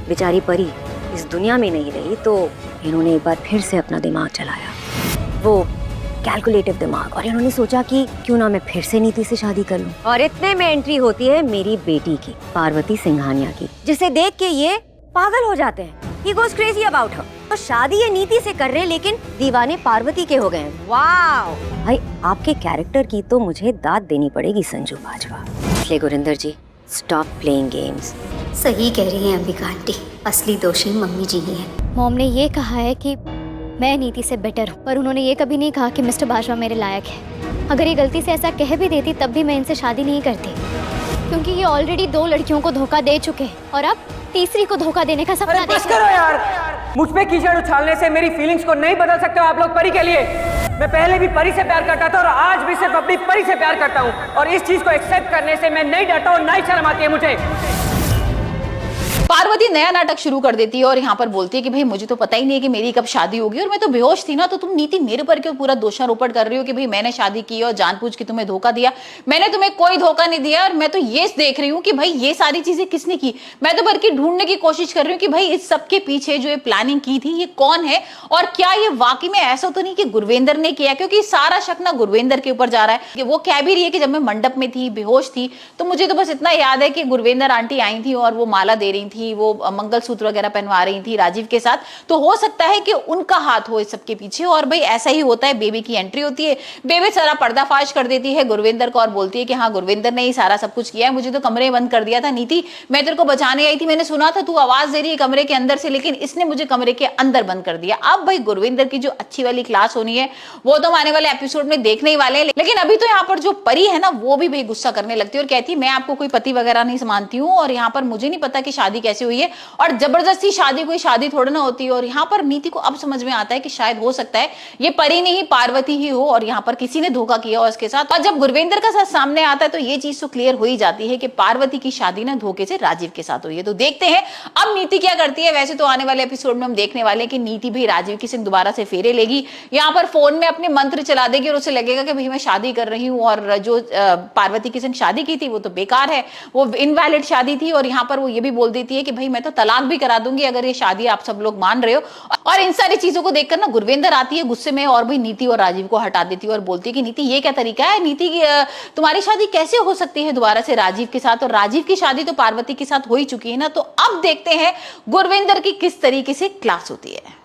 बेचारी परी इस दुनिया में नहीं रही तो इन्होंने एक बार फिर से अपना दिमाग चलाया, वो कैलकुलेटिव दिमाग, और इन्होंने सोचा कि क्यों ना मैं फिर से नीति से शादी कर लूं। और इतने में एंट्री होती है मेरी बेटी की, पार्वती सिंघानिया की, जिसे देख के ये पागल हो जाते हैं। He goes crazy about her। तो शादी ये नीति से कर रहे हैं लेकिन दीवाने पार्वती के हो गए हैं। वाओ भाई, आपके कैरेक्टर की तो मुझे दाद देनी पड़ेगी संजू बाजवा। इसलिए गुरिंदर जी, स्टॉप प्लेइंग गेम्स। सही कह रही हैं अंबिका आंटी, असली दोषी मम्मी जी ही हैं। मॉम ने ये कहा है कि मैं नीति से बेटर हूँ, पर उन्होंने ये कभी नहीं कहा कि मिस्टर बाजवा मेरे लायक है। अगर ये गलती से ऐसा कह भी देती तब भी मैं इनसे शादी नहीं करती, क्योंकि ये ऑलरेडी 2 लड़कियों को धोखा दे चुके हैं और अब तीसरी को धोखा देने का सपना देख करो यार, मुझ पे कीचड़ उछालने से मेरी फीलिंग्स को नहीं बदल सकते हो आप लोग परी के लिए। मैं पहले भी परी से प्यार करता था और आज भी सिर्फ अपनी परी से प्यार करता हूँ, और इस चीज को एक्सेप्ट करने से मैं नहीं डरता हूँ, नहीं शर्म आती है मुझे। पार्वती नया नाटक शुरू कर देती है और यहाँ पर बोलती है कि भाई मुझे तो पता ही नहीं है कि मेरी कब शादी होगी, और मैं तो बेहोश थी ना, तो तुम नीति मेरे पर क्यों पूरा दोषारोपण कर रही हो कि भाई मैंने शादी की और जानबूझ के तुम्हें धोखा दिया। मैंने तुम्हें कोई धोखा नहीं दिया, और मैं तो ये देख रही हूँ कि भाई ये सारी चीजें किसने की। मैं तो बल्कि ढूंढने की कोशिश कर रही हूँ कि भाई इस सबके पीछे जो ये प्लानिंग की थी ये कौन है, और क्या ये वाकई में ऐसा तो नहीं कि गुरविंदर ने किया, क्योंकि सारा शक ना गुरविंदर के ऊपर जा रहा है। वो कह भी रही है कि जब मैं मंडप में थी बेहोश थी, तो मुझे तो बस इतना याद है कि गुरविंदर आंटी आई थी और वो माला दे रही थी, वो मंगलसूत्र वगैरह पहनवा रही थी राजीव के साथ, तो हो सकता है कि उनका हाथ हो इस सबके पीछे। और भाई ऐसा ही होता है, बेबी की एंट्री होती है, बेबी सारा पर्दाफाश कर देती है गुरविंदर को और बोलती है कि हाँ गुरविंदर ने ही सारा सब कुछ किया है, मुझे तो कमरे बंद कर दिया था नीति, मैं तेरे को बचाने आई थी, मैंने सुना था तू आवाज दे रही है कमरे के अंदर से, लेकिन इसने मुझे कमरे के अंदर बंद कर दिया। अब भाई गुरविंदर की जो अच्छी वाली क्लास होनी है वो तो आने वाले एपिसोड में देखने ही वाले हैं, लेकिन अभी तो यहाँ पर जो परी है ना वो भी भाई गुस्सा करने लगती है और कहती है मैं आपको कोई पति वगैरह नहीं मानती हूँ, और यहाँ पर मुझे नहीं पता कि शादी कैसे हुई है, और जबरदस्ती शादी कोई शादी थोड़ा ना होती है। और यहाँ पर नीति को अब समझ में आता है कि शायद हो सकता है ये परी नहीं पार्वती ही हो, और यहाँ पर किसी ने धोखा किया हो इसके साथ। और जब गुरविंदर का साथ सामने आता है तो ये चीज तो क्लियर हो ही जाती है कि पार्वती की शादी ना धोखे से राजीव के साथ हुई है। तो देखते हैं अब नीति क्या करती है। वैसे तो आने वाले एपिसोड में हम देखने वाले हैं कि नीति भी राजीव की सिंह दोबारा से फेरे लेगी, यहाँ पर फोन में अपने मंत्र चला देगी और उसे लगेगा कि भाई मैं शादी कर रही हूँ, और जो पार्वती की सिंह शादी की थी वो तो बेकार है, वो इनवैलिड शादी थी, और यहाँ पर वो ये भी बोल देती है कि भाई मैं तो तलाक भी करा दूंगी अगर ये शादी आप सब लोग मान रहे हो। और इन सारी चीजों को देखकर ना गुरविंदर आती है गुस्से में और भी नीति और राजीव को हटा देती है और बोलती है कि नीति ये क्या तरीका है, नीति तुम्हारी शादी कैसे हो सकती है दोबारा से राजीव के साथ, और राजीव की शादी तो पार्वती के साथ हो ही चुकी है ना। तो अब देखते हैं गुरविंदर की किस तरीके से क्लास होती है।